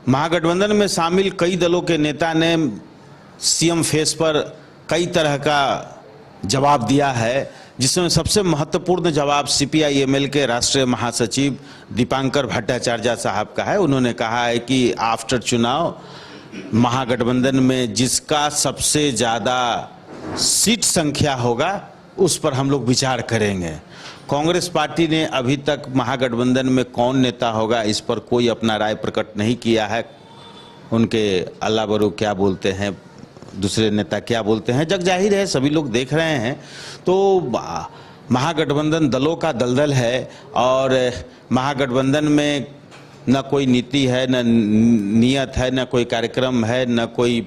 महागठबंधन में शामिल कई दलों के नेता ने सीएम फेस पर कई तरह का जवाब दिया है, जिसमें सबसे महत्वपूर्ण जवाब सीपीआई-एमएल के राष्ट्रीय महासचिव दीपांकर भट्टाचार्य साहब का है। उन्होंने कहा है कि आफ्टर चुनाव महागठबंधन में जिसका सबसे ज़्यादा सीट संख्या होगा उस पर हम लोग विचार करेंगे। कांग्रेस पार्टी ने अभी तक महागठबंधन में कौन नेता होगा इस पर कोई अपना राय प्रकट नहीं किया है। उनके अल्लाह बरू क्या बोलते हैं, दूसरे नेता क्या बोलते हैं, जग जाहिर है, सभी लोग देख रहे हैं। तो महागठबंधन दलों का दलदल है और महागठबंधन में न कोई नीति है, न नियत है, न कोई कार्यक्रम है, न कोई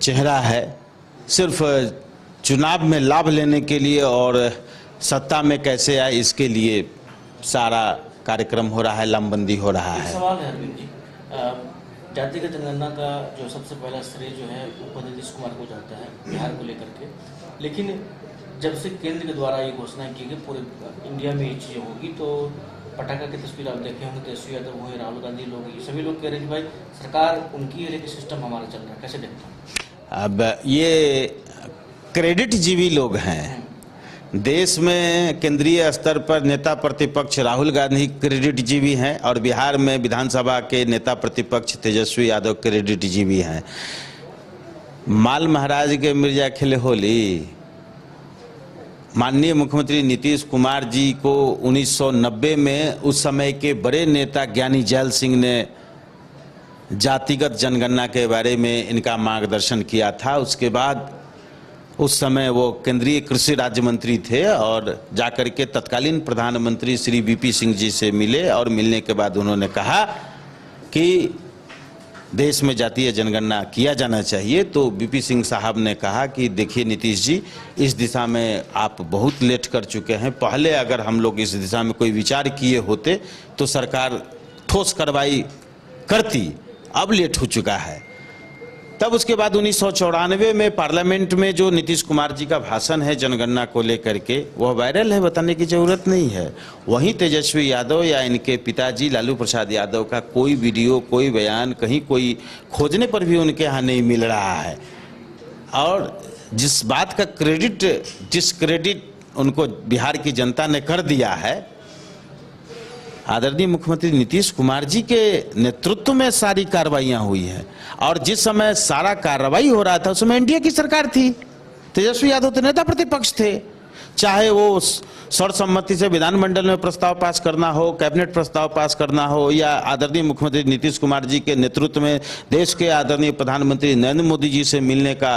चेहरा है। सिर्फ चुनाव में लाभ लेने के लिए और सत्ता में कैसे आए इसके लिए सारा कार्यक्रम हो रहा है, लामबंदी हो रहा है। सवाल है अरविंद जी, जातिगत जनगणना का जो सबसे पहला श्रेय जो है वो नीतीश कुमार को जाता है बिहार को लेकर के, लेकिन जब से केंद्र के द्वारा ये घोषणा की गई पूरे इंडिया में ये चीज़ें होगी तो पटाखा की तस्वीर आप देखे होंगे, तेजस्वी यादव हुए, राहुल गांधी लोग, ये सभी लोग कह रहे हैं कि भाई सरकार उनकी है लेकिन सिस्टम हमारा चल रहा है, कैसे देखते हैं? अब ये क्रेडिट जीवी लोग हैं। देश में केंद्रीय स्तर पर नेता प्रतिपक्ष राहुल गांधी क्रेडिट जीवी हैं और बिहार में विधानसभा के नेता प्रतिपक्ष तेजस्वी यादव क्रेडिट जीवी हैं। माल महाराज के मिर्जा खेले होली। माननीय मुख्यमंत्री नीतीश कुमार जी को 1990 में उस समय के बड़े नेता ज्ञानी जैल सिंह ने जातिगत जनगणना के बारे में इनका मार्गदर्शन किया था। उसके बाद उस समय वो केंद्रीय कृषि राज्य मंत्री थे और जाकर के तत्कालीन प्रधानमंत्री श्री वीपी सिंह जी से मिले और मिलने के बाद उन्होंने कहा कि देश में जातीय जनगणना किया जाना चाहिए। तो वीपी सिंह साहब ने कहा कि देखिए नीतीश जी, इस दिशा में आप बहुत लेट कर चुके हैं। पहले अगर हम लोग इस दिशा में कोई विचार किए होते तो सरकार ठोस कार्रवाई करती, अब लेट हो चुका है। तब उसके बाद 1994 में पार्लियामेंट में जो नीतीश कुमार जी का भाषण है जनगणना को लेकर के, वह वायरल है, बताने की जरूरत नहीं है। वहीं तेजस्वी यादव या इनके पिताजी लालू प्रसाद यादव का कोई वीडियो, कोई बयान कहीं कोई खोजने पर भी उनके यहाँ नहीं मिल रहा है। और जिस बात का डिस्क्रेडिट उनको बिहार की जनता ने कर दिया है, आदरणीय मुख्यमंत्री नीतीश कुमार जी के नेतृत्व में सारी कार्रवाइयां हुई हैं और जिस समय सारा कार्रवाई हो रहा था उस समय एनडीए की सरकार थी। तेजस्वी यादव तो नेता प्रतिपक्ष थे। चाहे वो सर्वसम्मति से विधानमंडल में प्रस्ताव पास करना हो, कैबिनेट प्रस्ताव पास करना हो, या आदरणीय मुख्यमंत्री नीतीश कुमार जी के नेतृत्व में देश के आदरणीय प्रधानमंत्री नरेंद्र मोदी जी से मिलने का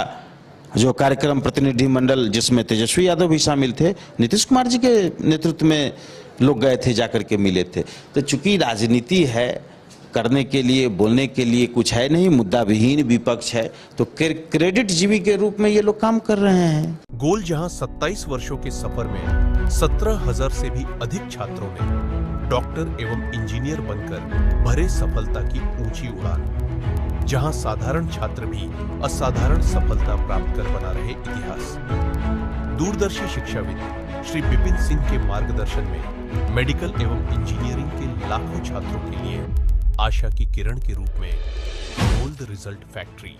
जो कार्यक्रम प्रतिनिधिमंडल जिसमें तेजस्वी यादव भी शामिल थे, नीतीश कुमार जी के नेतृत्व में लोग गए थे, जाकर के मिले थे। तो चूंकि राजनीति है, करने के लिए बोलने के लिए कुछ है नहीं, मुद्दा विहीन विपक्ष है, तो क्रेडिट जीवी के रूप में ये लोग काम कर रहे हैं। गोल जहां 27 वर्षों के सफर में 17,000 से भी अधिक छात्रों ने डॉक्टर एवं इंजीनियर बनकर भरे सफलता की ऊंची उड़ान, जहां साधारण छात्र भी असाधारण सफलता प्राप्त कर बना रहे इतिहास। दूरदर्शी शिक्षाविद श्री विपिन सिंह के मार्गदर्शन में मेडिकल एवं इंजीनियरिंग के लाखों छात्रों के लिए आशा की किरण के रूप में गोल्ड रिजल्ट फैक्ट्री